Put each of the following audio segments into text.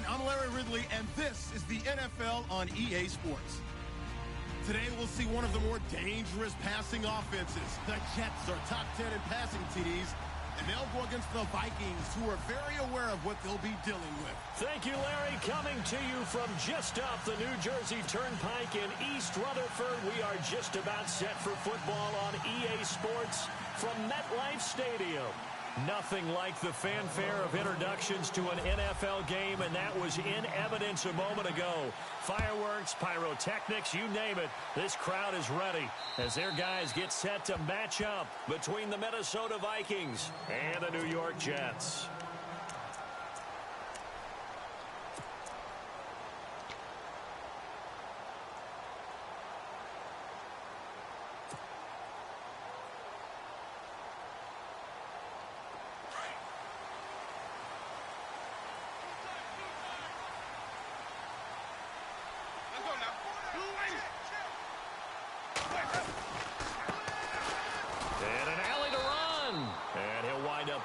I'm Larry Ridley, and this is the NFL on EA Sports. Today, we'll see one of the more dangerous passing offenses. The Jets are top 10 in passing TDs, and they'll go against the Vikings, who are very aware of what they'll be dealing with. Thank you, Larry. Coming to you from just off the New Jersey Turnpike in East Rutherford, we are just about set for football on EA Sports from MetLife Stadium. Nothing like the fanfare of introductions to an NFL game, and that was in evidence a moment ago. Fireworks, pyrotechnics, you name it. This crowd is ready as their guys get set to match up between the Minnesota Vikings and the New York Jets.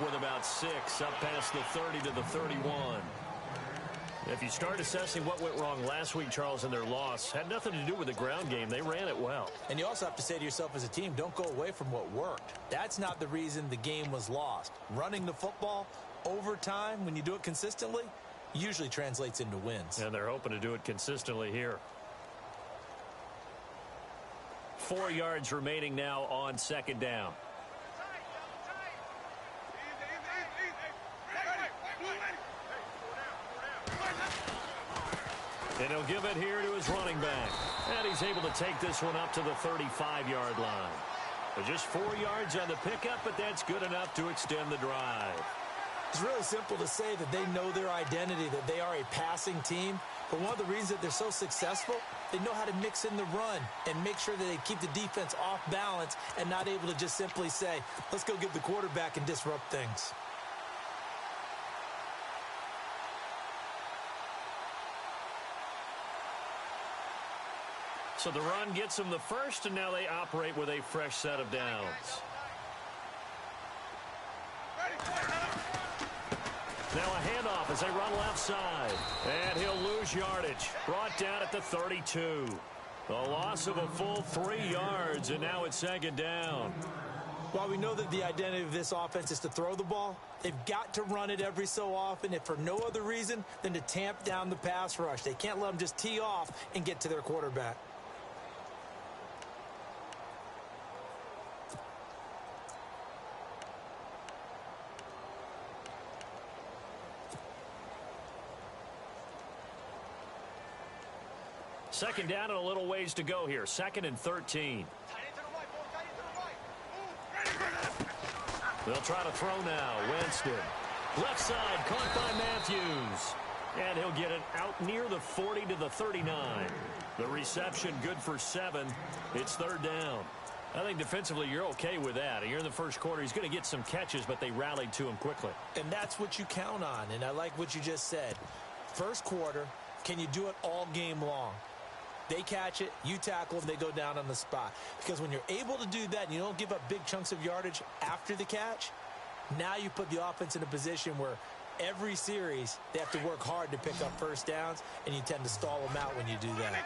With about 6, up past the 30 to the 31. If you start assessing what went wrong last week, Charles, in their loss, had nothing to do with the ground game. They ran it well. And you also have to say to yourself as a team, don't go away from what worked. That's not the reason the game was lost. Running the football over time, when you do it consistently, usually translates into wins. And they're hoping to do it consistently here. 4 yards remaining now on second down. And he'll give it here to his running back. And he's able to take this one up to the 35-yard line. But just 4 yards on the pickup, but that's good enough to extend the drive. It's really simple to say that they know their identity, that they are a passing team. But one of the reasons that they're so successful, they know how to mix in the run and make sure that they keep the defense off balance and not able to just simply say, let's go get the quarterback and disrupt things. So the run gets them the first, and now they operate with a fresh set of downs. Now a handoff as they run left side. And he'll lose yardage. Brought down at the 32. A loss of a full 3 yards, and now it's second down. While we know that the identity of this offense is to throw the ball, they've got to run it every so often, if for no other reason than to tamp down the pass rush. They can't let them just tee off and get to their quarterback. Second down and a little ways to go here. 2nd and 13. They'll try to throw now. Winston. Left side, caught by Matthews. And he'll get it out near the 40 to the 39. The reception good for 7. It's third down. I think defensively you're okay with that. You're in the first quarter. He's going to get some catches, but they rallied to him quickly. And that's what you count on. And I like what you just said. First quarter, can you do it all game long? They catch it, you tackle them, they go down on the spot. Because when you're able to do that and you don't give up big chunks of yardage after the catch, now you put the offense in a position where every series they have to work hard to pick up first downs, and you tend to stall them out when you do that.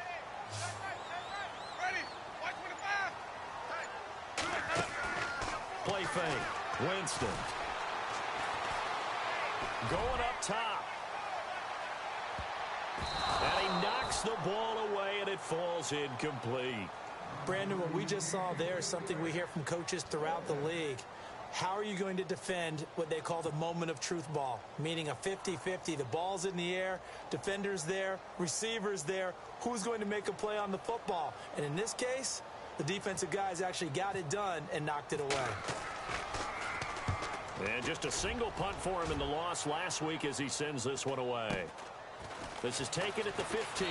Play fake. Winston. Going up top. And he knocks the ball away, and it falls incomplete. Brandon, what we just saw there is something we hear from coaches throughout the league. How are you going to defend what they call the moment of truth ball, meaning a 50-50? The ball's in the air, defender's there, receiver's there. Who's going to make a play on the football? And in this case, the defensive guys actually got it done and knocked it away. And just a single punt for him in the loss last week as he sends this one away. This is taken at the 15.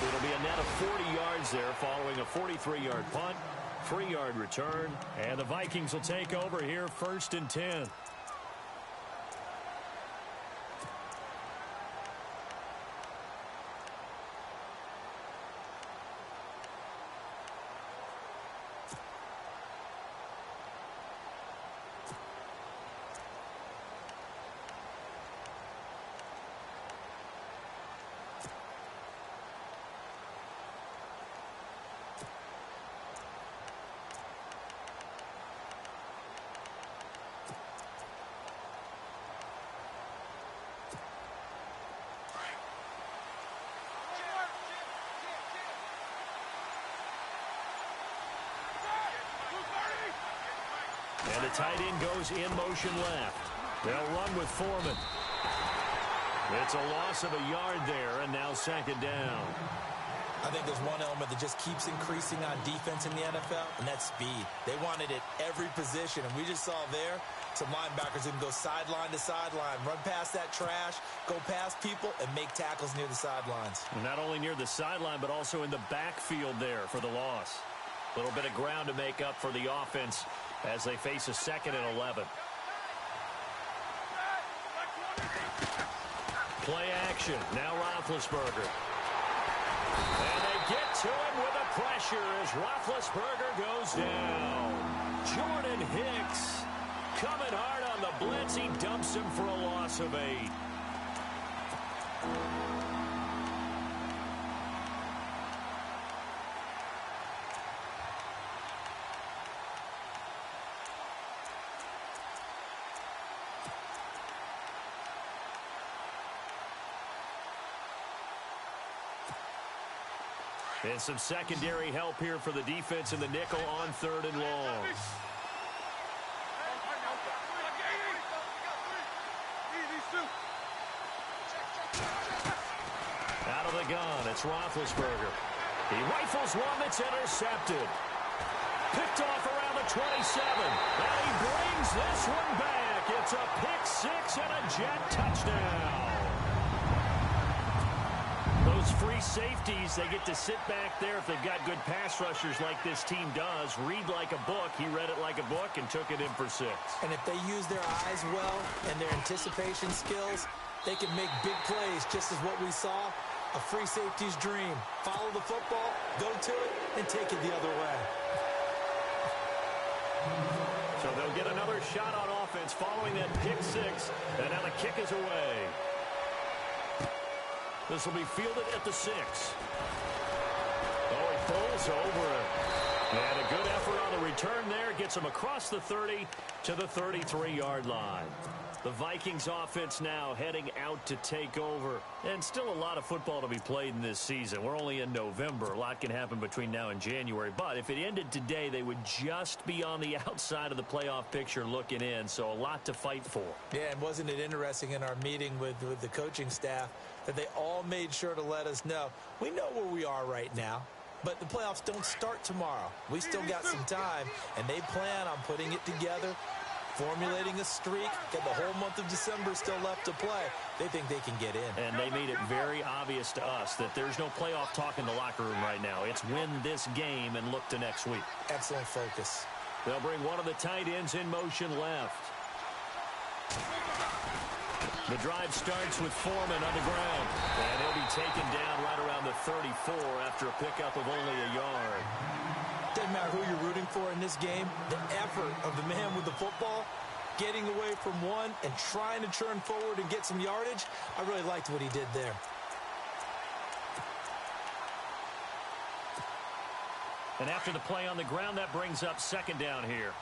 It'll be a net of 40 yards there following a 43-yard punt, 3-yard return, and the Vikings will take over here 1st and 10. And the tight end goes in motion left. They'll run with Foreman. It's a loss of a yard there, and now second down. I think there's one element that just keeps increasing on defense in the NFL, and that's speed. They want it at every position, and we just saw there some linebackers who can go sideline to sideline, run past that trash, go past people, and make tackles near the sidelines. And not only near the sideline, but also in the backfield there for the loss. A little bit of ground to make up for the offense as they face a 2nd and 11. Play action. Now Roethlisberger. And they get to him with the pressure as Roethlisberger goes down. Jordan Hicks coming hard on the blitz. He dumps him for a loss of 8. And some secondary help here for the defense in the nickel on 3rd and long. Out of the gun, it's Roethlisberger. He rifles one that's intercepted. Picked off around the 27. And he brings this one back. It's a pick 6 and a Jet touchdown. Those free safeties, they get to sit back there if they've got good pass rushers like this team does. Read like a book. He read it like a book and took it in for 6. And if they use their eyes well and their anticipation skills, they can make big plays, just as what we saw. A free safety's dream. Follow the football, go to it, and take it the other way. So they'll get another shot on offense following that pick 6. And now the kick is away. This will be fielded at the 6. Oh, he pulls over it. And a good effort on the return there. Gets him across the 30 to the 33-yard line. The Vikings offense now heading out to take over. And still a lot of football to be played in this season. We're only in November. A lot can happen between now and January. But if it ended today, they would just be on the outside of the playoff picture looking in. So a lot to fight for. Yeah, and wasn't it interesting in our meeting with the coaching staff that they all made sure to let us know, we know where we are right now, but the playoffs don't start tomorrow. We still got some time, and they plan on putting it together, formulating a streak, got the whole month of December still left to play. They think they can get in. And they made it very obvious to us that there's no playoff talk in the locker room right now. It's win this game and look to next week. Excellent focus. They'll bring one of the tight ends in motion left. The drive starts with Foreman on the ground. And he'll be taken down right around the 34 after a pickup of only a yard. Doesn't matter who you're rooting for in this game. The effort of the man with the football, getting away from one and trying to turn forward and get some yardage, I really liked what he did there. And after the play on the ground, that brings up 2nd down here.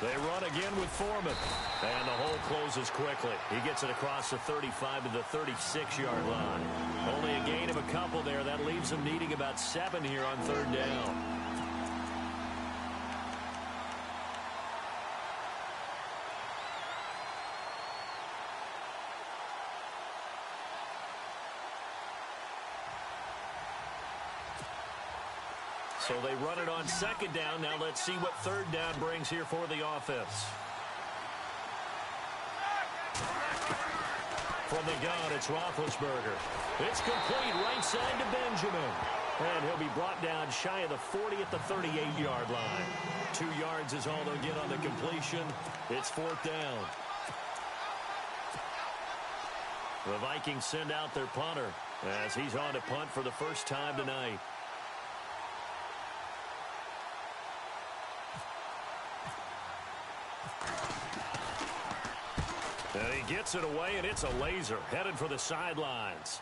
They run again with Foreman. And the hole closes quickly. He gets it across the 35 to the 36-yard line. Only a gain of a couple there. That leaves them needing about 7 here on 3rd down. So they run it on 2nd down. Now let's see what 3rd down brings here for the offense. From the gun, it's Roethlisberger. It's complete right side to Benjamin. And he'll be brought down shy of the 40 at the 38-yard line. 2 yards is all they'll get on the completion. It's 4th down. The Vikings send out their punter as he's on to punt for the first time tonight. And he gets it away, and it's a laser headed for the sidelines.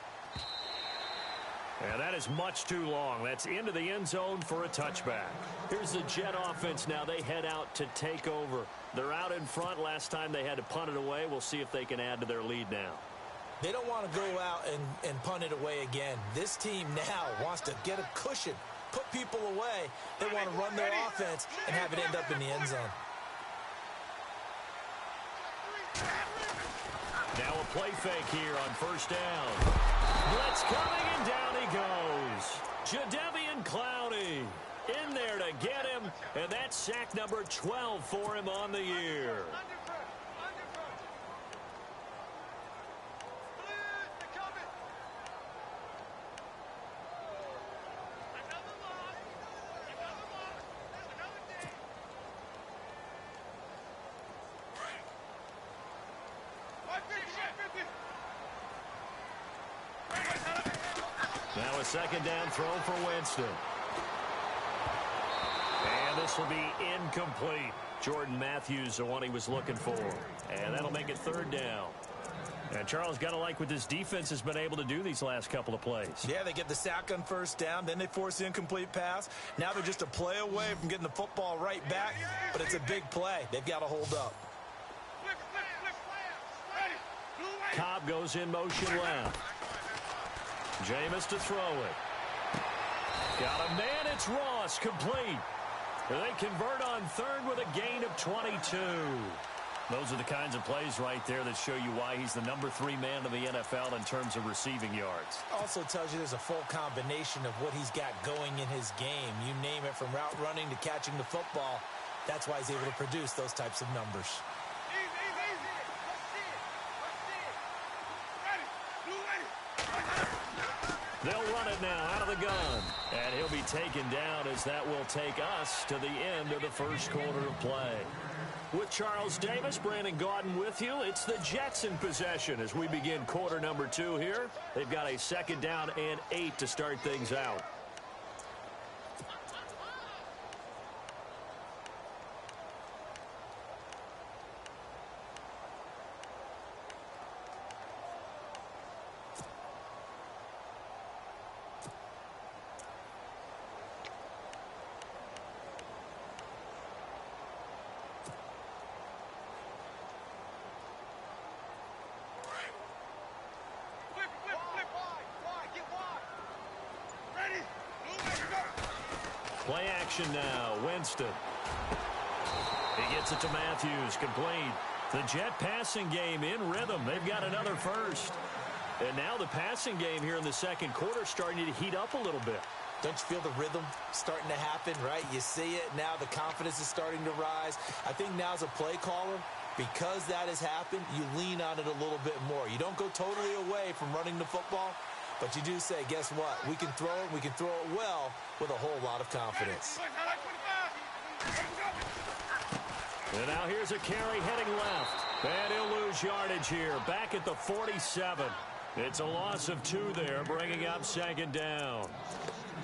And that is much too long. That's into the end zone for a touchback. Here's the Jet offense now. They head out to take over. They're out in front. Last time they had to punt it away. We'll see if they can add to their lead now. They don't want to go out and punt it away again. This team now wants to get a cushion put people away. They want to run their offense and have it end up in the end zone. Now a play fake here on first down. Blitz coming, and down he goes. Jadeveon Clowney in there to get him, and that's sack number 12 for him on the year. Now a second down throw for Winston. And this will be incomplete. Jordan Matthews, the one he was looking for. And that'll make it third down. And Charles, got to like what this defense has been able to do these last couple of plays. Yeah, they get the sack on first down, then they force the incomplete pass. Now they're just a play away from getting the football right back, but it's a big play. They've got to hold up. Cobb goes in motion left. Jameis to throw it. Got a man, it's Ross, complete. They convert on third with a gain of 22. Those are the kinds of plays right there that show you why he's the number 3 man in the NFL in terms of receiving yards. Also tells you there's a full combination of what he's got going in his game. You name it, from route running to catching the football. That's why he's able to produce those types of numbers. They'll run it now out of the gun. And he'll be taken down, as that will take us to the end of the first quarter of play. With Charles Davis, Brandon Gaudin with you. It's the Jets in possession as we begin quarter number 2 here. They've got a second down and 8 to start things out. Play action now. Winston. He gets it to Matthews. Complete. The Jet passing game in rhythm. They've got another first. And now the passing game here in the second quarter starting to heat up a little bit. Don't you feel the rhythm starting to happen, right? You see it now. The confidence is starting to rise. I think now as a play caller, because that has happened, you lean on it a little bit more. You don't go totally away from running the football, but you do say, guess what? We can throw it. We can throw it well with a whole lot of confidence. And now here's a carry heading left. And he'll lose yardage here. Back at the 47. It's a loss of 2 there, bringing up second down.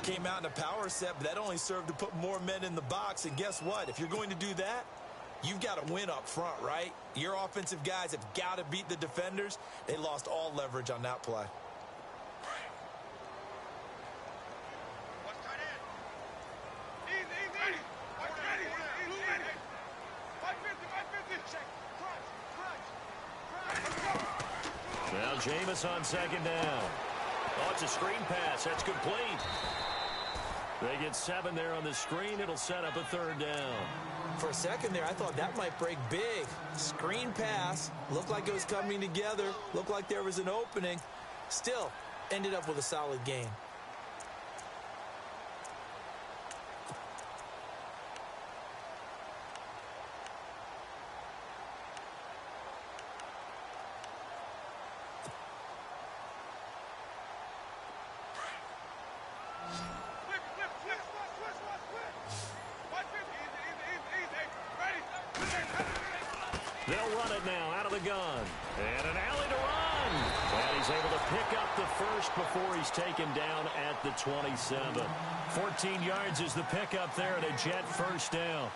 Came out in a power set, but that only served to put more men in the box. And guess what? If you're going to do that, you've got to win up front, right? Your offensive guys have got to beat the defenders. They lost all leverage on that play. Now Jameis on second down. Oh, it's a screen pass. That's complete. They get 7 there on the screen. It'll set up a third down. For a second there, I thought that might break big. Screen pass. Looked like it was coming together. Looked like there was an opening. Still, ended up with a solid gain. They'll run it now out of the gun. And an alley to run. And he's able to pick up the first before he's taken down at the 27. 14 yards is the pickup there and a Jet first down.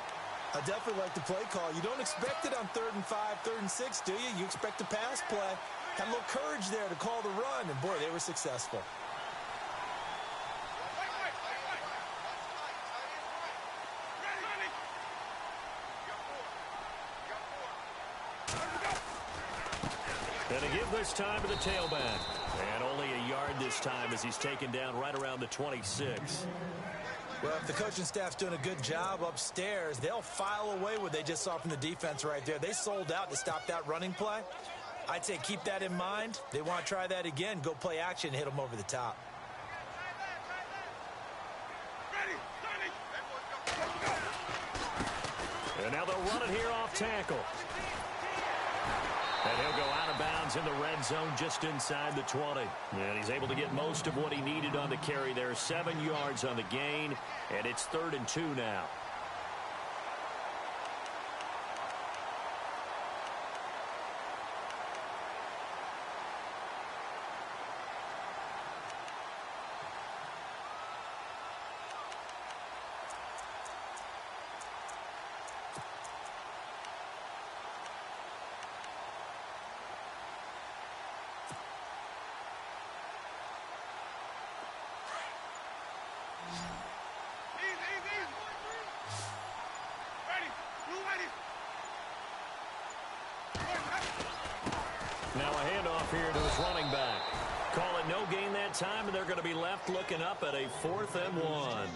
I definitely like the play call. You don't expect it on 3rd and 5, 3rd and 6, do you? You expect a pass play. Had a little courage there to call the run, and boy, they were successful. And to give this time to the tailback. And only a yard this time as he's taken down right around the 26. Well, if the coaching staff's doing a good job upstairs, they'll file away what they just saw from the defense right there. They sold out to stop that running play. I'd say keep that in mind. They want to try that again. Go play action, hit them over the top. And now they'll run it here off tackle. And he'll go out of bounds in the red zone just inside the 20. And he's able to get most of what he needed on the carry there. 7 yards on the gain, and it's 3rd and 2 now. Now a handoff here to his running back. Call it no gain that time, and they're going to be left looking up at a 4th and 1.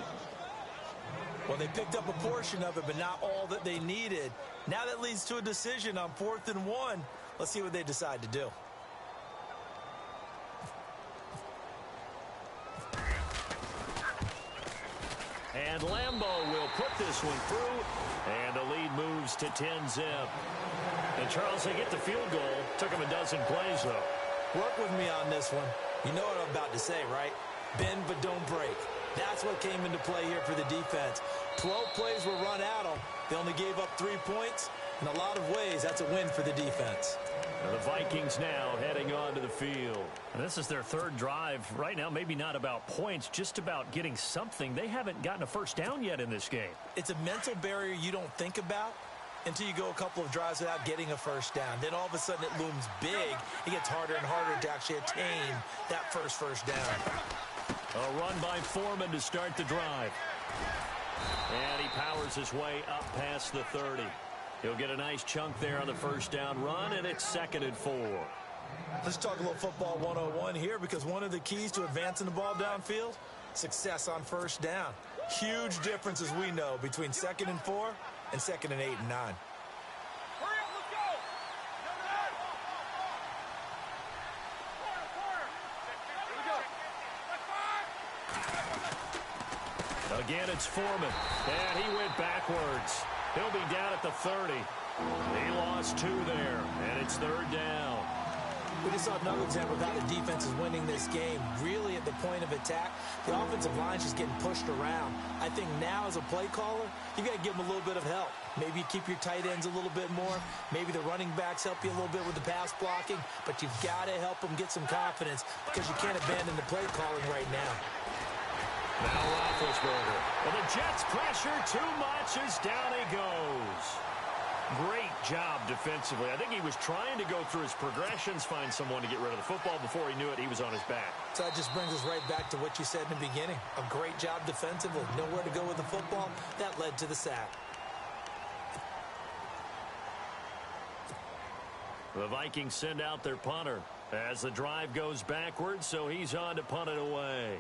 Well, they picked up a portion of it, but not all that they needed. Now that leads to a decision on 4th and 1. Let's see what they decide to do. And Lambeau will put this one through, and the lead moves to 10-zip. And Charles, they get the field goal. Took him a dozen plays, though. Work with me on this one. You know what I'm about to say, right? Bend but don't break. That's what came into play here for the defense. 12 plays were run at them. They only gave up 3 points. In a lot of ways, that's a win for the defense. And the Vikings now heading onto the field. And this is their 3rd drive. Right now, maybe not about points, just about getting something. They haven't gotten a first down yet in this game. It's a mental barrier you don't think about until you go a couple of drives without getting a first down. Then all of a sudden it looms big. It gets harder and harder to actually attain that first down. A run by Foreman to start the drive. And he powers his way up past the 30. He'll get a nice chunk there on the first down run, and it's 2nd and 4. Let's talk a little football 101 here, because one of the keys to advancing the ball downfield, success on first down. Huge difference, as we know, between 2nd and 4 and 2nd and 8 and 9. Again, it's Foreman, and he went backwards. He'll be down at the 30. He lost 2 there, and it's 3rd down. We just saw another example of how the defense is winning this game. Really at the point of attack, the offensive line's just getting pushed around. I think now as a play caller, you got to give them a little bit of help. Maybe you keep your tight ends a little bit more. Maybe the running backs help you a little bit with the pass blocking. But you've got to help them get some confidence, because you can't abandon the play calling right now. Now Roethlisberger. And the Jets pressure too much as down he goes. Great job defensively. I think he was trying to go through his progressions, find someone to get rid of the football. Before he knew it, he was on his back. So that just brings us right back to what you said in the beginning. A great job defensively. Nowhere to go with the football. That led to the sack. The Vikings send out their punter as the drive goes backwards, so he's on to punt it away.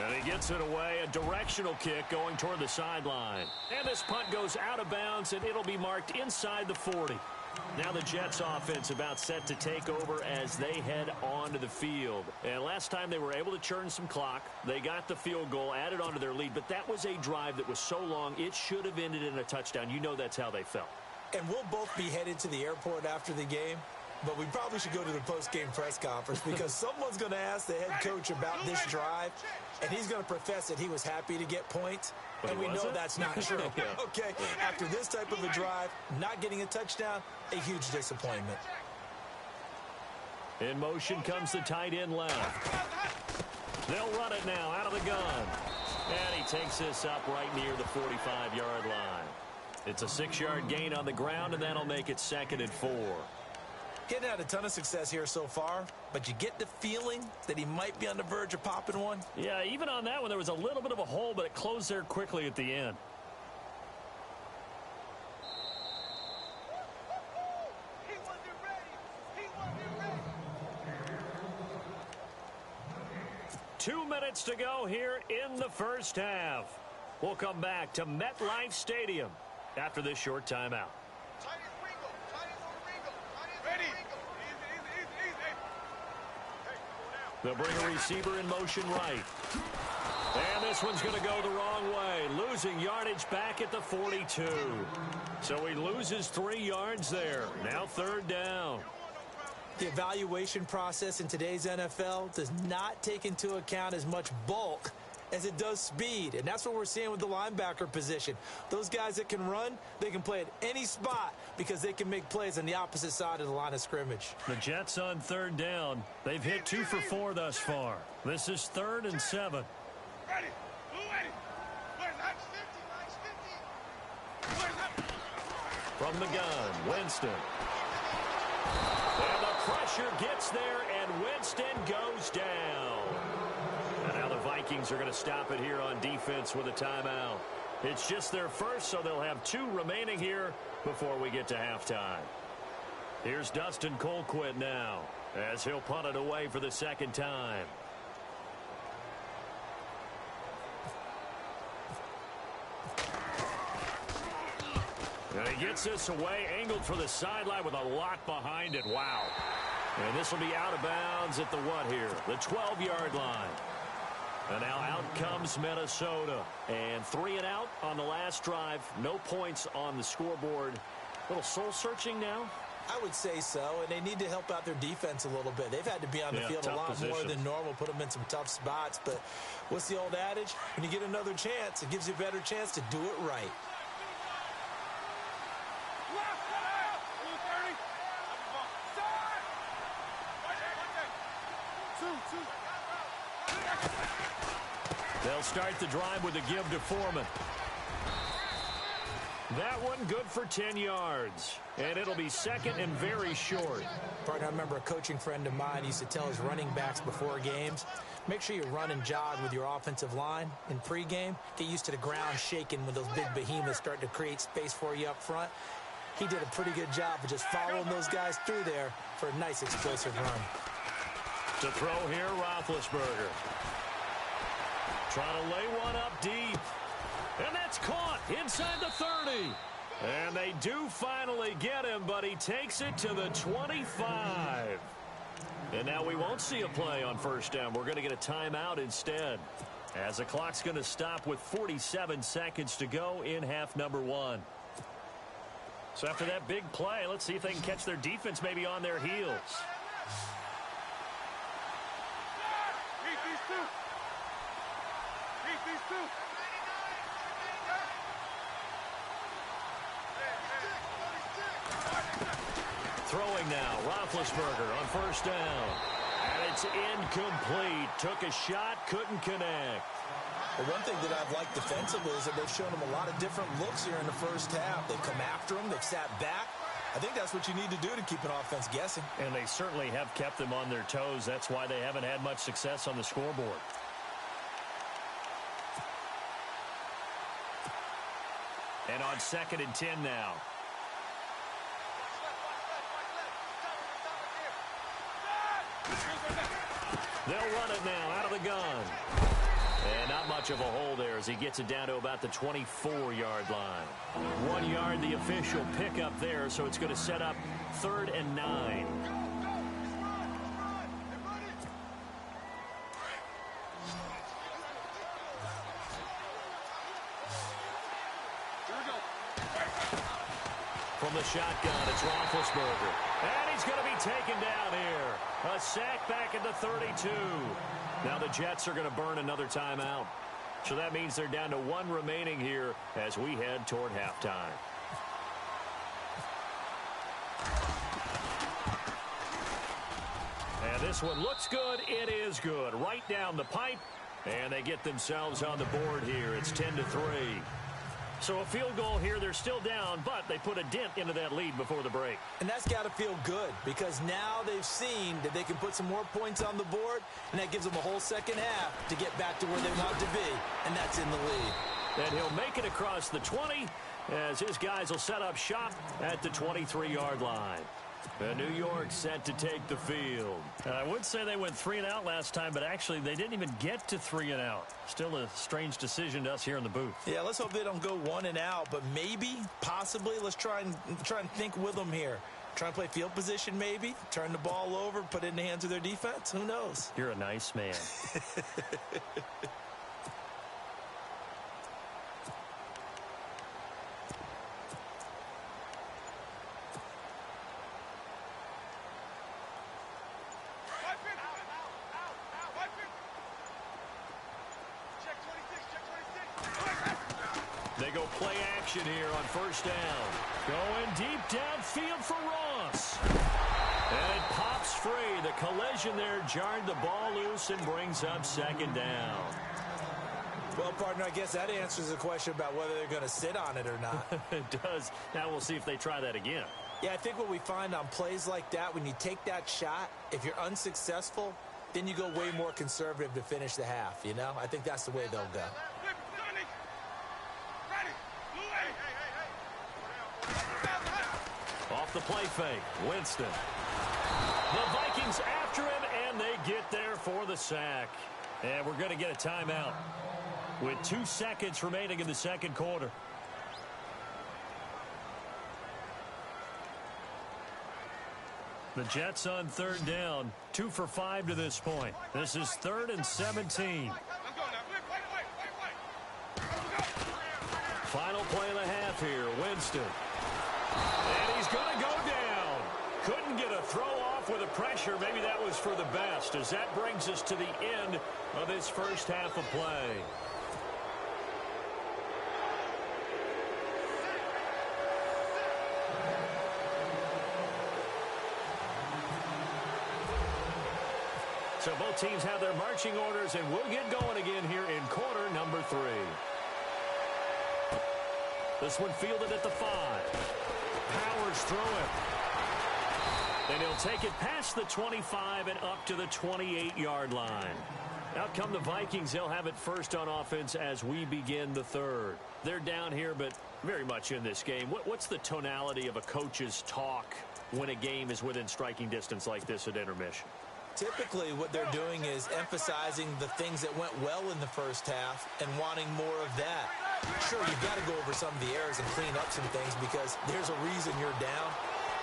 And he gets it away, a directional kick going toward the sideline. And this punt goes out of bounds, and it'll be marked inside the 40. Now the Jets offense about set to take over as they head onto the field. And last time they were able to churn some clock. They got the field goal, added onto their lead, but that was a drive that was so long it should have ended in a touchdown. You know that's how they felt. And we'll both be headed to the airport after the game. But we probably should go to the post-game press conference, because someone's going to ask the head coach about this drive, and he's going to profess that he was happy to get points, and we know that's not true. Yeah. Okay, after this type of a drive, not getting a touchdown, a huge disappointment. In motion comes the tight end left. They'll run it now out of the gun. And he takes this up right near the 45-yard line. It's a 6-yard gain on the ground, and that'll make it 2nd and 4. Getting had a ton of success here so far, but you get the feeling that he might be on the verge of popping one. Yeah, even on that one, there was a little bit of a hole, but it closed there quickly at the end. 2 minutes to go here in the first half. We'll come back to MetLife Stadium after this short timeout. They'll bring a receiver in motion right. And this one's going to go the wrong way, losing yardage back at the 42. So he loses 3 yards there. Now 3rd down. The evaluation process in today's NFL does not take into account as much bulk as it does speed. And that's what we're seeing with the linebacker position. Those guys that can run, they can play at any spot because they can make plays on the opposite side of the line of scrimmage. The Jets on 3rd down. They've hit 2 for 4 thus far. This is 3rd and 7. From the gun, Winston. And the pressure gets there, and Winston goes down. And now the Vikings are going to stop it here on defense with a timeout. It's just their first, so they'll have 2 remaining here before we get to halftime. Here's Dustin Colquitt now as he'll punt it away for the 2nd time. And he gets this away, angled for the sideline with a lot behind it. Wow. And this will be out of bounds at the what here? The 12-yard line. And now out comes Minnesota. And 3 and out on the last drive. No points on the scoreboard. A little soul-searching now? I would say so, and they need to help out their defense a little bit. They've had to be on the field a lot more than normal, put them in some tough spots. But what's the old adage? When you get another chance, it gives you a better chance to do it right. They'll start the drive with a give to Foreman. That one good for 10 yards. And it'll be 2nd and very short. Partner, I remember a coaching friend of mine used to tell his running backs before games, make sure you run and jog with your offensive line in pregame. Get used to the ground shaking when those big behemoths start to create space for you up front. He did a pretty good job of just following those guys through there for a nice explosive run. To throw here, Roethlisberger. Trying to lay one up deep. And that's caught inside the 30. And they do finally get him, but he takes it to the 25. And now we won't see a play on 1st down. We're going to get a timeout instead, as the clock's going to stop with 47 seconds to go in half number 1. So after that big play, let's see if they can catch their defense maybe on their heels. Throwing now, Roethlisberger on 1st down. And it's incomplete. Took a shot, couldn't connect. Well, one thing that I've liked defensively is that they've shown them a lot of different looks here in the first half. They've come after them, they've sat back. I think that's what you need to do to keep an offense guessing. And they certainly have kept them on their toes. That's why they haven't had much success on the scoreboard. And on 2nd and 10 now. They'll run it now out of the gun. And not much of a hole there as he gets it down to about the 24-yard line. 1 yard, the official pickup there, so it's going to set up 3rd and 9. From the shotgun, it's Roethlisberger. And he's going to be taken down here. A sack back at the 32. Now the Jets are going to burn another timeout. So that means they're down to 1 remaining here as we head toward halftime. And this one looks good. It is good. Right down the pipe. And they get themselves on the board here. It's 10-3. So a field goal here. They're still down, but they put a dent into that lead before the break. And that's got to feel good because now they've seen that they can put some more points on the board, and that gives them a whole second half to get back to where they want to be, and that's in the lead. And he'll make it across the 20 as his guys will set up shop at the 23-yard line. The New York set to take the field. I would say they went 3 and out last time, but actually they didn't even get to 3 and out. Still a strange decision to us here in the booth. Yeah, let's hope they don't go 1 and out, but maybe, possibly, let's try and think with them here. Try and play field position maybe, turn the ball over, put it in the hands of their defense. Who knows? You're a nice man. They go play action here on first down. Going deep downfield for Ross. And it pops free. The collision there jarred the ball loose and brings up second down. Well, partner, I guess that answers the question about whether they're going to sit on it or not. It does. Now we'll see if they try that again. Yeah, I think what we find on plays like that, when you take that shot, if you're unsuccessful, then you go way more conservative to finish the half, you know? I think that's the way they'll go. Off the play fake, Winston. The Vikings after him, and they get there for the sack. And we're going to get a timeout with 2 seconds remaining in the second quarter. The Jets on third down, 2 for 5 to this point. This is 3rd and 17. Final play of the half here, Winston. And he's going to go down. Couldn't get a throw off with the pressure. Maybe that was for the best, as that brings us to the end of this first half of play. So both teams have their marching orders, and we'll get going again here in quarter number 3. This one fielded at the 5. Powers throwing. And he'll take it past the 25 and up to the 28-yard line. Out come the Vikings. They'll have it first on offense as we begin the third. They're down here, but very much in this game. What's the tonality of a coach's talk when a game is within striking distance like this at intermission? Typically, what they're doing is emphasizing the things that went well in the first half and wanting more of that. Sure, you've got to go over some of the errors and clean up some things because there's a reason you're down.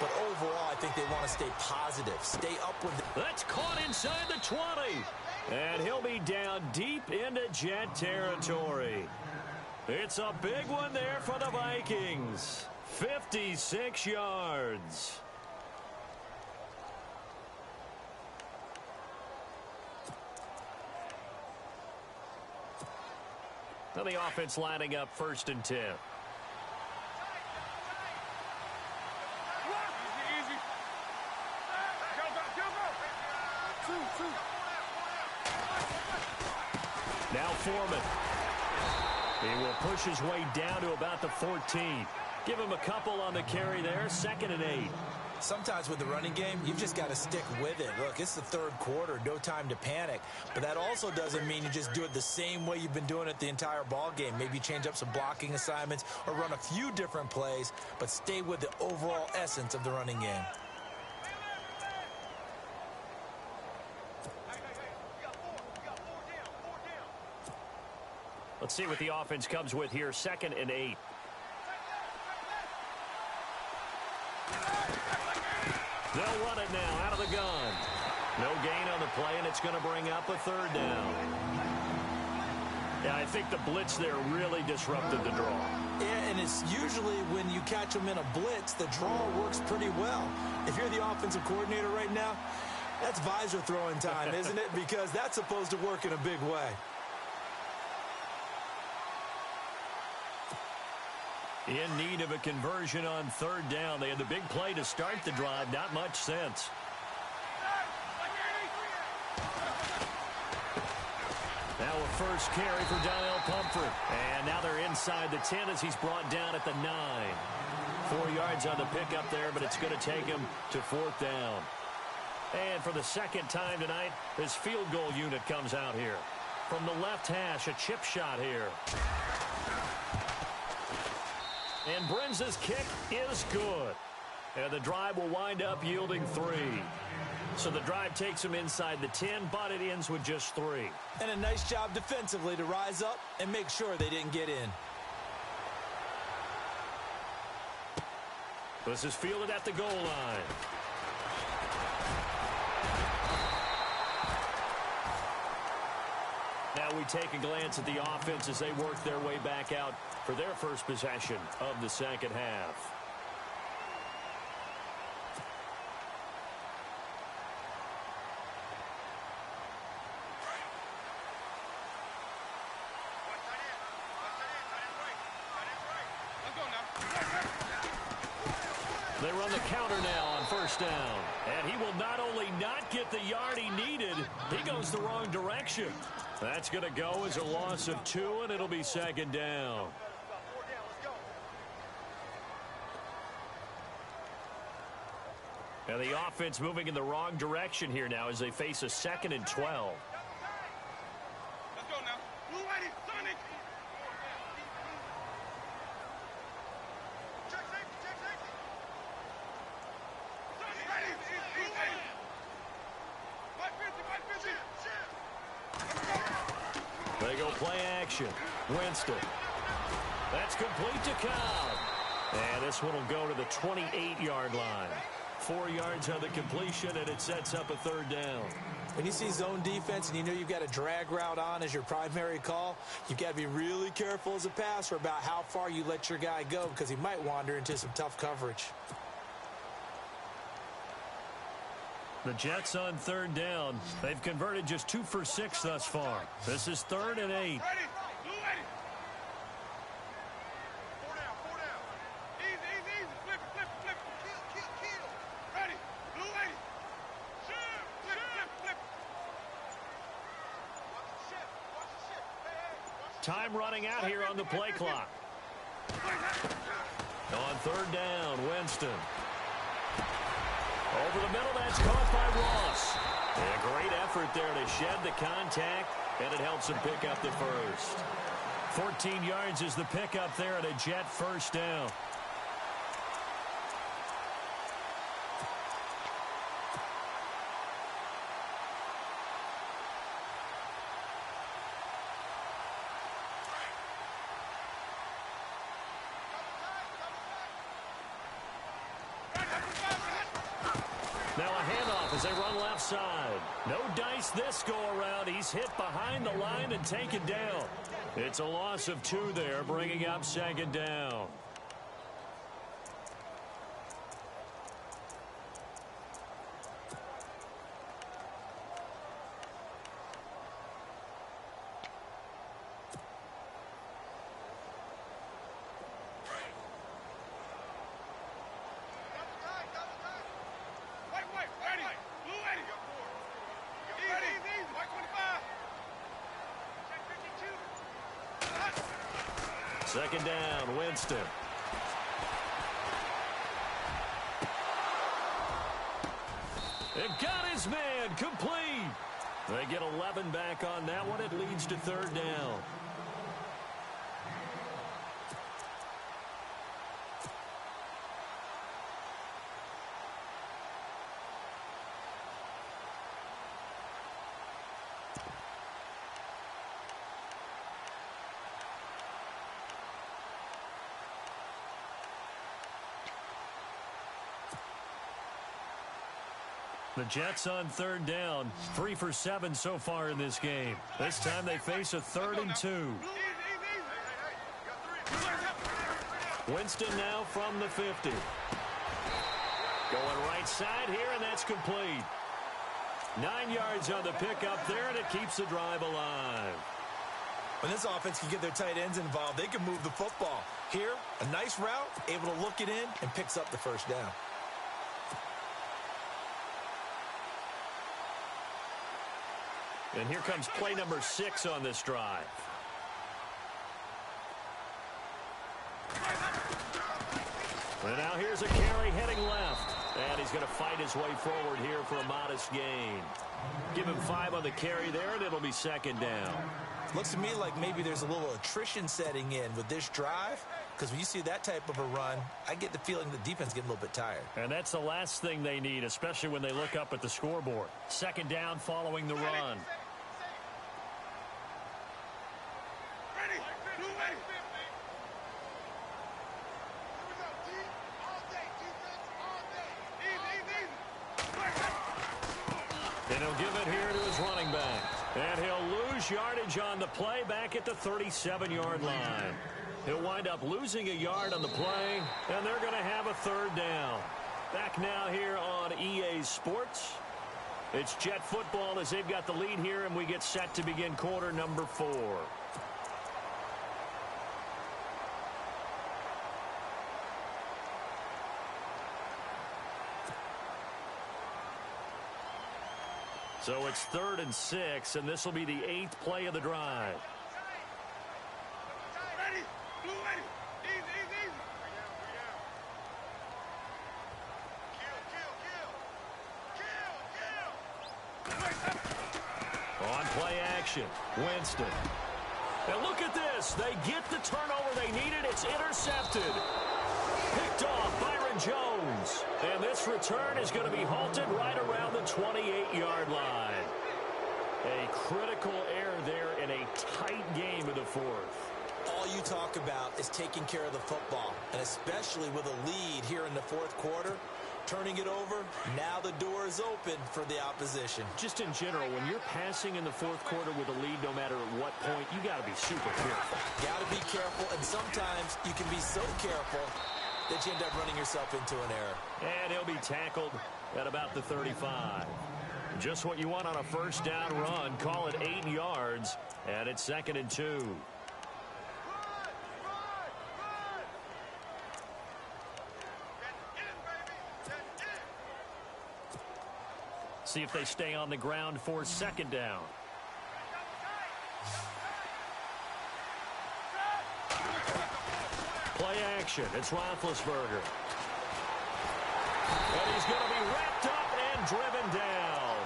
But overall, I think they want to stay positive, stay up with it. That's caught inside the 20. And he'll be down deep into Jet territory. It's a big one there for the Vikings. 56 yards. Now the offense lining up 1st and 10. Now Foreman. He will push his way down to about the 14. Give him a couple on the carry there. 2nd and 8. Sometimes with the running game, you've just got to stick with it. Look, it's the third quarter, no time to panic. But that also doesn't mean you just do it the same way you've been doing it the entire ball game. Maybe change up some blocking assignments or run a few different plays, but stay with the overall essence of the running game. Let's see what the offense comes with here. 2nd and 8. They'll run it now out of the gun. No gain on the play, and it's going to bring up a 3rd down. Yeah, I think the blitz there really disrupted the draw. Yeah, and it's usually when you catch them in a blitz, the draw works pretty well. If you're the offensive coordinator right now, that's visor throwing time, isn't it? Because that's supposed to work in a big way. In need of a conversion on 3rd down. They had the big play to start the drive. Not much sense. Now a first carry for Donnell Pumphrey. And now they're inside the 10 as he's brought down at the 9. 4 yards on the pickup there, but it's going to take him to 4th down. And for the 2nd time tonight, this field goal unit comes out here. From the left hash, a chip shot here. And Brenz's kick is good. And the drive will wind up yielding 3. So the drive takes them inside the 10, but it ends with just 3. And a nice job defensively to rise up and make sure they didn't get in. This is fielded at the goal line. Now we take a glance at the offense as they work their way back out for their first possession of the second half. They run the counter now on first down. And he will not only not get the yard he needed, he goes the wrong direction. That's going to go as a loss of 2, and it'll be second down. And the offense moving in the wrong direction here now as they face a 2nd and 12. Let's go now. Blue ready, Sonic. Check safety, check safety. Sonic ready, blue ready. 550, 550. They go play action. Winston. That's complete to Cobb. And this one will go to the 28-yard line. 4 yards on the completion, and it sets up a 3rd down. When you see zone defense and you know you've got a drag route on as your primary call, you've got to be really careful as a passer about how far you let your guy go because he might wander into some tough coverage. The Jets on 3rd down. They've converted just 2 for 6 thus far. This is 3rd and 8. Ready, blue ready. 4 down, 4 down. Easy, easy, easy. Flip it, flip it, flip it. Kill, kill, kill. Ready, blue ready. Shoot, flip it, flip it, flip it. Watch the ship, watch the ship. Hey, hey, watch the Time running out here on the play clock. On 3rd down, Winston. Over the middle, that's caught by Ross. And a great effort there to shed the contact, and it helps him pick up the first. 14 yards is the pickup there at a Jet first down. Now a handoff as they run left side. No dice this go-around. He's hit behind the line and taken down. It's a loss of 2 there, bringing up 2nd down. Second down, Winston. It got his man complete. They get 11 back on that one. It leads to 3rd down. The Jets on 3rd down, 3 for 7 so far in this game. This time they face a 3rd and 2. Winston now from the 50. Going right side here, and that's complete. 9 yards on the pickup there, and it keeps the drive alive. When this offense can get their tight ends involved, they can move the football. Here, a nice route, able to look it in, and picks up the first down. And here comes play number 6 on this drive. And now here's a carry heading left. And he's going to fight his way forward here for a modest gain. Give him 5 on the carry there, and it'll be 2nd down. Looks to me like maybe there's a little attrition setting in with this drive because when you see that type of a run, I get the feeling the defense getting a little bit tired. And that's the last thing they need, especially when they look up at the scoreboard. Second down following the run. Ready. Blue ready. Here we go. Deep. All day. Defense. All day. Easy. And he'll give it here to his running back. And he'll lose yardage on the play back at the 37-yard line. He'll wind up losing a yard on the play, and they're going to have a third down. Back now here on EA Sports. It's Jet football as they've got the lead here, and we get set to begin quarter number 4. So it's 3rd and 6, and this will be the 8th play of the drive. Ready. Blue ready. Easy, easy, easy. Kill. On play action, Winston. And look at this. They get the turnover they needed. It's intercepted. Picked off Byron Jones. And this return is going to be halted right around the 28-yard line. A critical error there in a tight game in the 4th. All you talk about is taking care of the football, and especially with a lead here in the 4th quarter, turning it over, now the door is open for the opposition. Just in general, when you're passing in the 4th quarter with a lead, no matter at what point, you got to be super careful. Got to be careful, and sometimes you can be so careful that you end up running yourself into an error. And he'll be tackled at about the 35. Just what you want on a first down run. Call it 8 yards, and it's 2nd and 2. See if they stay on the ground for 2nd down. Play action. It's Roethlisberger. And he's going to be wrapped up and driven down.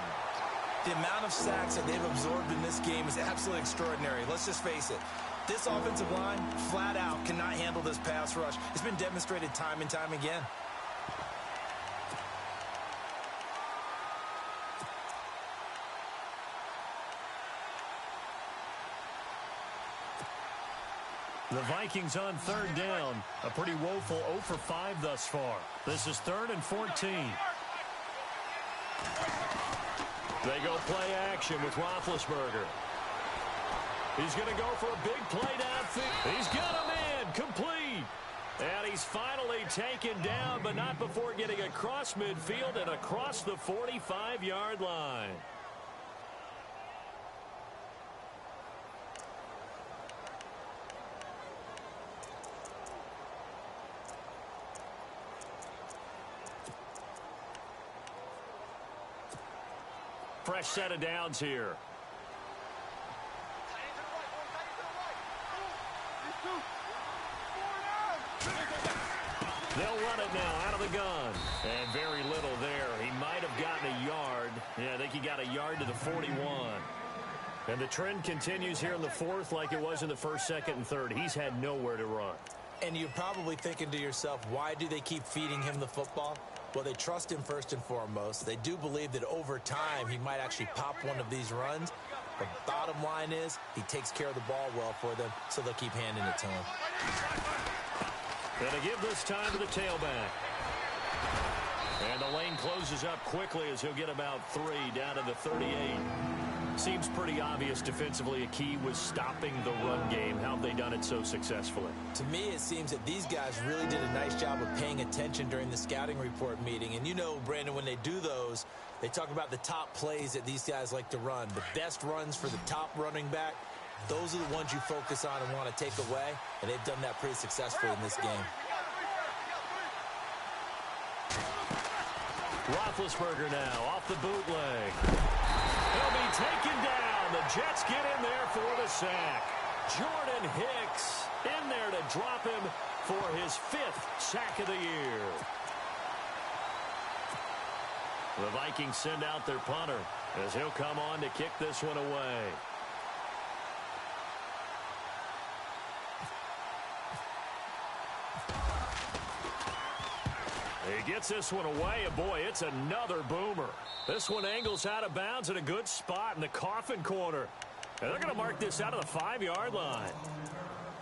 The amount of sacks that they've absorbed in this game is absolutely extraordinary. Let's just face it. This offensive line, flat out, cannot handle this pass rush. It's been demonstrated time and time again. The Vikings on 3rd down. A pretty woeful 0 for 5 thus far. This is 3rd and 14. They go play action with Roethlisberger. He's going to go for a big play downfield. He's got him in, complete. And he's finally taken down, but not before getting across midfield and across the 45-yard line. Fresh set of downs here. They'll run it now out of the gun. And very little there. He might have gotten a yard. Yeah, I think he got a yard to the 41. And the trend continues here in the 4th like it was in the 1st, 2nd, and 3rd. He's had nowhere to run. And you're probably thinking to yourself, why do they keep feeding him the football? Well, they trust him first and foremost. They do believe that over time he might actually pop one of these runs. But bottom line is he takes care of the ball well for them, so they'll keep handing it to him. Going to give this time to the tailback. And the lane closes up quickly as he'll get about 3 down to the 38. Seems pretty obvious defensively a key was stopping the run game. How have they done it so successfully? To me, it seems that these guys really did a nice job of paying attention during the scouting report meeting. And you know, Brandon, when they do those, they talk about the top plays that these guys like to run. The best runs for the top running back, those are the ones you focus on and want to take away. And they've done that pretty successfully in this game. Roethlisberger now off the bootleg. He'll be taken down. The Jets get in there for the sack. Jordan Hicks in there to drop him for his 5th sack of the year. The Vikings send out their punter as he'll come on to kick this one away. He gets this one away, and boy, it's another boomer. This one angles out of bounds at a good spot in the coffin corner. And they're going to mark this out of the 5-yard line.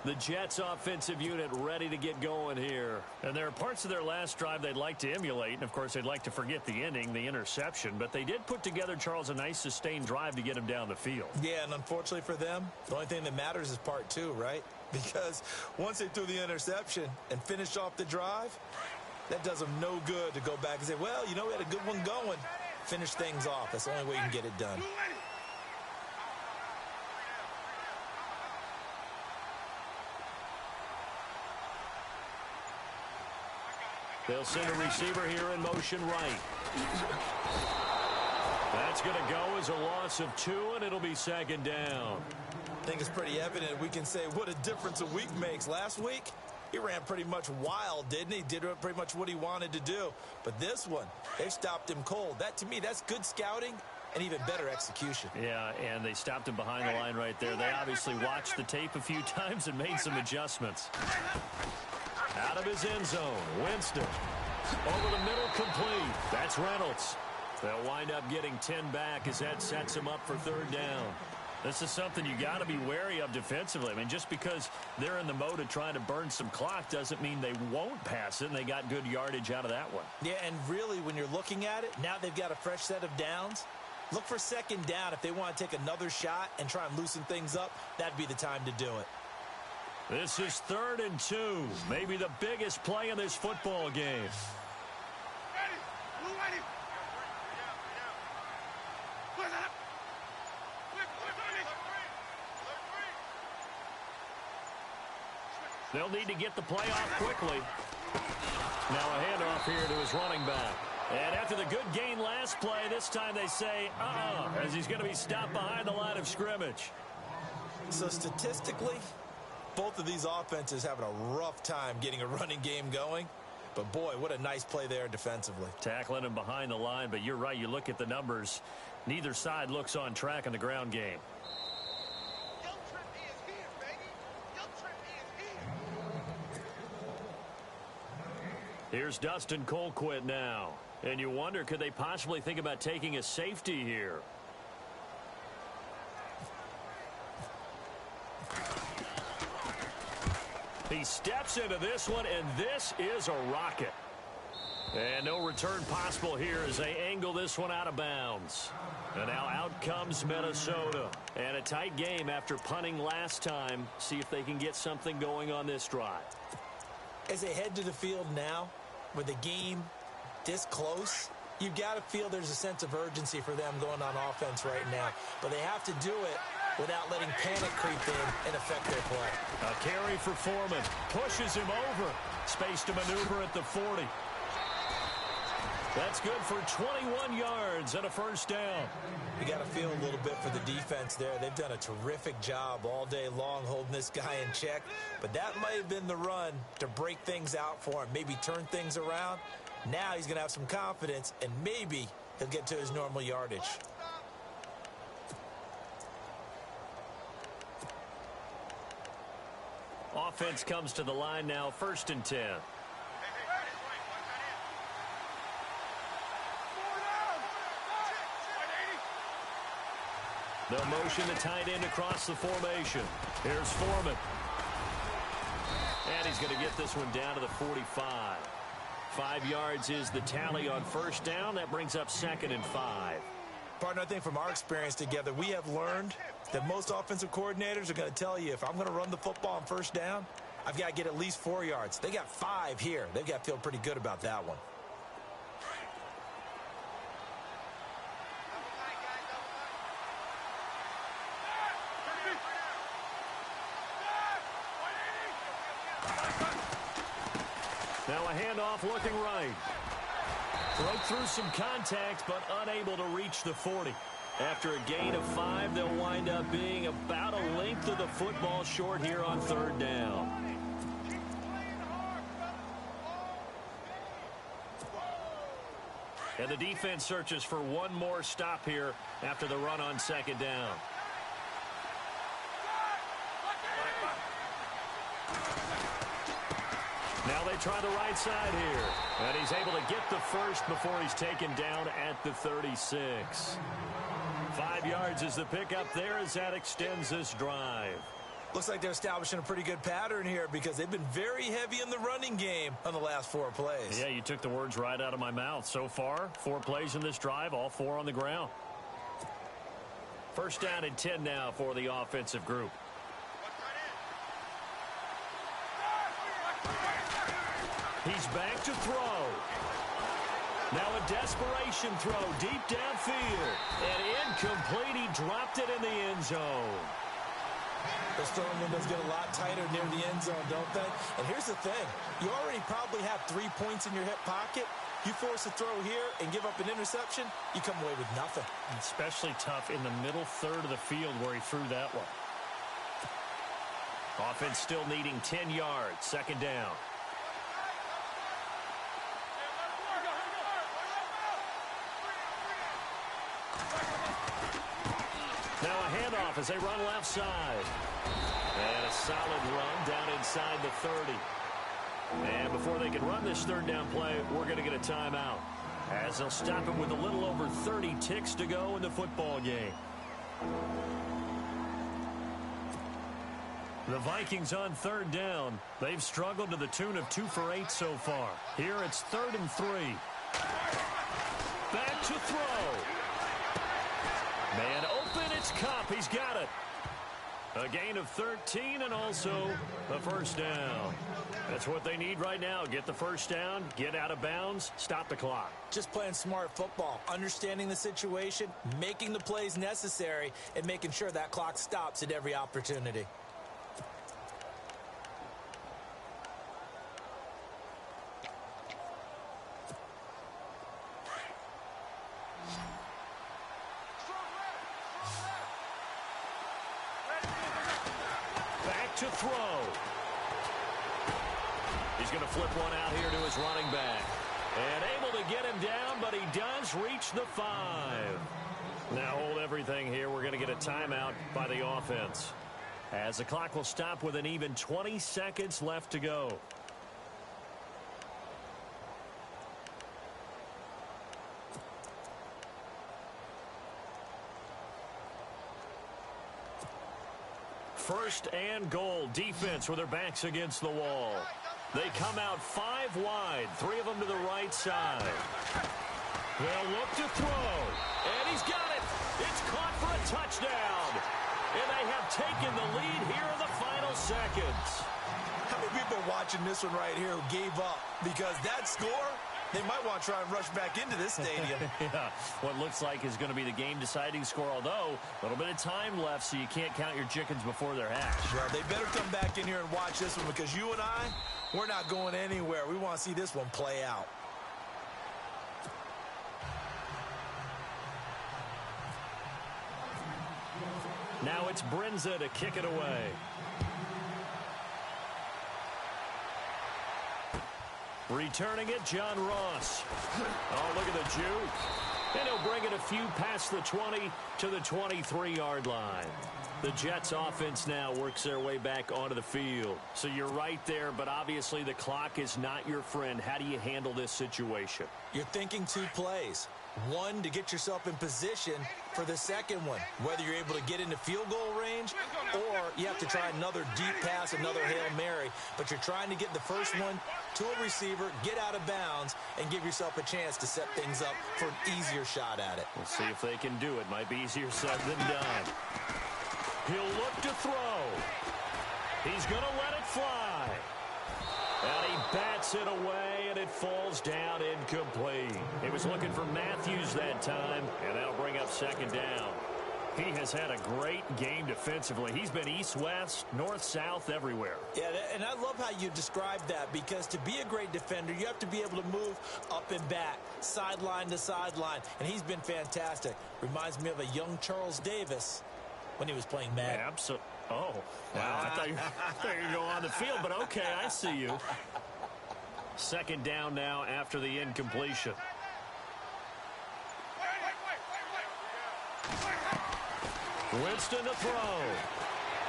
The Jets offensive unit ready to get going here. And there are parts of their last drive they'd like to emulate. And, of course, they'd like to forget the ending, the interception. But they did put together, Charles, a nice sustained drive to get him down the field. Yeah, and unfortunately for them, the only thing that matters is part 2, right? Because once they threw the interception and finished off the drive, that does them no good to go back and say, well, you know, we had a good one going. Finish things off. That's the only way you can get it done. They'll send a receiver here in motion right. That's going to go as a loss of 2, and it'll be 2nd down. I think it's pretty evident. We can say what a difference a week makes. Last week, he ran pretty much wild, didn't he? Did pretty much what he wanted to do. But this one, they stopped him cold. That, to me, that's good scouting and even better execution. Yeah, and they stopped him behind the line right there. They obviously watched the tape a few times and made some adjustments. Out of his end zone, Winston. Over the middle, complete. That's Reynolds. They'll wind up getting 10 back as that sets him up for 3rd down. This is something you got to be wary of defensively. I mean, just because they're in the mode of trying to burn some clock doesn't mean they won't pass it, and they got good yardage out of that one. Yeah, and really, when you're looking at it, now they've got a fresh set of downs. Look for 2nd down. If they want to take another shot and try and loosen things up, that'd be the time to do it. This is 3rd and 2. Maybe the biggest play in this football game. They'll need to get the play off quickly. Now a handoff here to his running back. And after the good gain last play, this time they say, as he's going to be stopped behind the line of scrimmage. So statistically, both of these offenses having a rough time getting a running game going. But, boy, what a nice play there defensively. Tackling him behind the line, but you're right. You look at the numbers. Neither side looks on track in the ground game. Here's Dustin Colquitt now. And you wonder, could they possibly think about taking a safety here? He steps into this one, and this is a rocket. And no return possible here as they angle this one out of bounds. And now out comes Minnesota. And a tight game after punting last time. See if they can get something going on this drive. As they head to the field now, with the game this close, you've got to feel there's a sense of urgency for them going on offense right now. But they have to do it without letting panic creep in and affect their play. A carry for Foreman. Pushes him over. Space to maneuver at the 40. That's good for 21 yards and a 1st down. You got to feel a little bit for the defense there. They've done a terrific job all day long holding this guy in check. But that might have been the run to break things out for him, maybe turn things around. Now he's going to have some confidence, and maybe he'll get to his normal yardage. Offense comes to the line now, 1st and 10. They'll motion the tight end across the formation. Here's Foreman. And he's going to get this one down to the 45. 5 yards is the tally on 1st down. That brings up 2nd and 5. Partner, I think from our experience together, we have learned that most offensive coordinators are going to tell you, if I'm going to run the football on 1st down, I've got to get at least 4 yards. They got 5 here. They've got to feel pretty good about that one. Now a handoff looking right. Broke through some contact, but unable to reach the 40. After a gain of 5, they'll wind up being about a length of the football short here on 3rd down. And the defense searches for one more stop here after the run on 2nd down. Now they try the right side here. And he's able to get the first before he's taken down at the 36. 5 yards is the pickup there as that extends this drive. Looks like they're establishing a pretty good pattern here because they've been very heavy in the running game on the last 4 plays. Yeah, you took the words right out of my mouth. So far, 4 plays in this drive, all 4 on the ground. First down and 10 now for the offensive group. He's back to throw. Now a desperation throw deep downfield. And incomplete. He dropped it in the end zone. Those throwing windows get a lot tighter near the end zone, don't they? And here's the thing. You already probably have 3 points in your hip pocket. You force a throw here and give up an interception, you come away with nothing. Especially tough in the middle third of the field where he threw that one. Offense still needing 10 yards. Second down. Now a handoff as they run left side. And a solid run down inside the 30. And before they can run this third down play, we're going to get a timeout, as they'll stop it with a little over 30 ticks to go in the football game. The Vikings on third down. They've struggled to the tune of 2 for 8 so far. Here it's 3rd and 3. Back to throw. Man open, it's Cup. He's got it. A gain of 13 and also a first down. That's what they need right now. Get the first down, get out of bounds, stop the clock. Just playing smart football, understanding the situation, making the plays necessary, and making sure that clock stops at every opportunity. To throw. He's going to flip one out here to his running back. And able to get him down, but he does reach the 5. Now hold everything here. We're going to get a timeout by the offense, as the clock will stop with an even 20 seconds left to go. First and goal. Defense with their backs against the wall. They come out 5 wide. 3 of them to the right side. They'll look to throw. And he's got it. It's caught for a touchdown. And they have taken the lead here in the final seconds. How many people watching this one right here who gave up? Because that score, they might want to try and rush back into this stadium. Yeah, what looks like is going to be the game-deciding score, although a little bit of time left, so you can't count your chickens before they're hatched. Well, they better come back in here and watch this one, because you and I, we're not going anywhere. We want to see this one play out. Now it's Brinza to kick it away. Returning it, John Ross. Oh, look at the juke. And he'll bring it a few past the 20 to the 23-yard line. The Jets offense now works their way back onto the field. So you're right there, but obviously the clock is not your friend. How do you handle this situation? You're thinking 2 plays. One, to get yourself in position for the second one, whether you're able to get into field goal range or you have to try another deep pass, another Hail Mary. But you're trying to get the first one to a receiver, get out of bounds, and give yourself a chance to set things up for an easier shot at it. We'll see if they can do it. Might be easier said than done. He'll look to throw. He's going to let it fly. And he bats it away, and it falls down incomplete. He was looking for Matthews that time, and that'll bring up second down. He has had a great game defensively. He's been east-west, north-south, everywhere. Yeah, and I love how you describe that, because to be a great defender, you have to be able to move up and back, sideline to sideline, and he's been fantastic. Reminds me of a young Charles Davis when he was playing Madden. Absolutely. Oh, wow. I thought you were going to go on the field, but okay, I see you. Second down now after the incompletion. Winston to throw.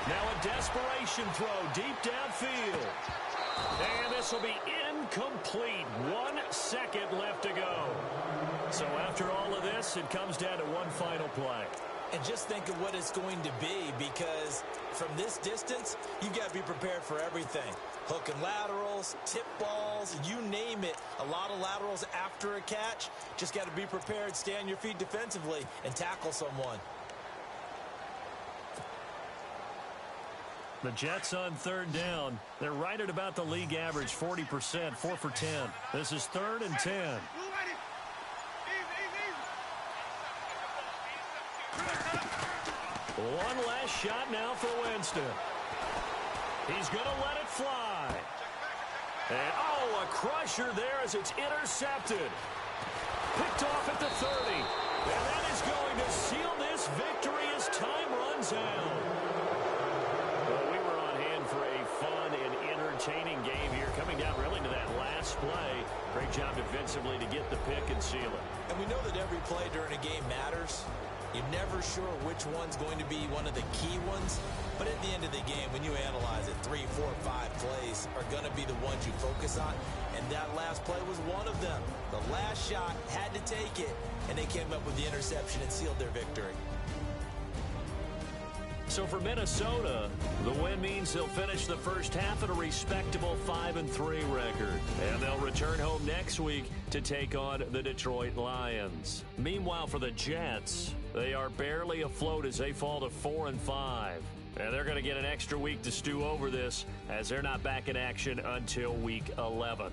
Now a desperation throw deep downfield. And this will be incomplete. 1 second left to go. So after all of this, it comes down to one final play. And just think of what it's going to be, because from this distance, you've got to be prepared for everything. Hook and laterals, tip balls, you name it. A lot of laterals after a catch. Just got to be prepared, stay on your feet defensively, and tackle someone. The Jets on third down. They're right at about the league average, 40%, 4 for 10. This is 3rd and 10. One last shot now for Winston. He's going to let it fly. And, oh, a crusher there as it's intercepted. Picked off at the 30. And that is going to seal this victory as time runs out. Well, we were on hand for a fun and entertaining game here, coming down really to that last play. Great job defensively to get the pick and seal it. And we know that every play during a game matters. You're never sure which one's going to be one of the key ones. But at the end of the game, when you analyze it, 3, 4, 5 plays are going to be the ones you focus on. And that last play was one of them. The last shot had to take it, and they came up with the interception and sealed their victory. So for Minnesota, the win means they'll finish the first half at a respectable 5-3 record. And they'll return home next week to take on the Detroit Lions. Meanwhile, for the Jets, they are barely afloat as they fall to 4-5. And they're going to get an extra week to stew over this, as they're not back in action until week 11.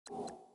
You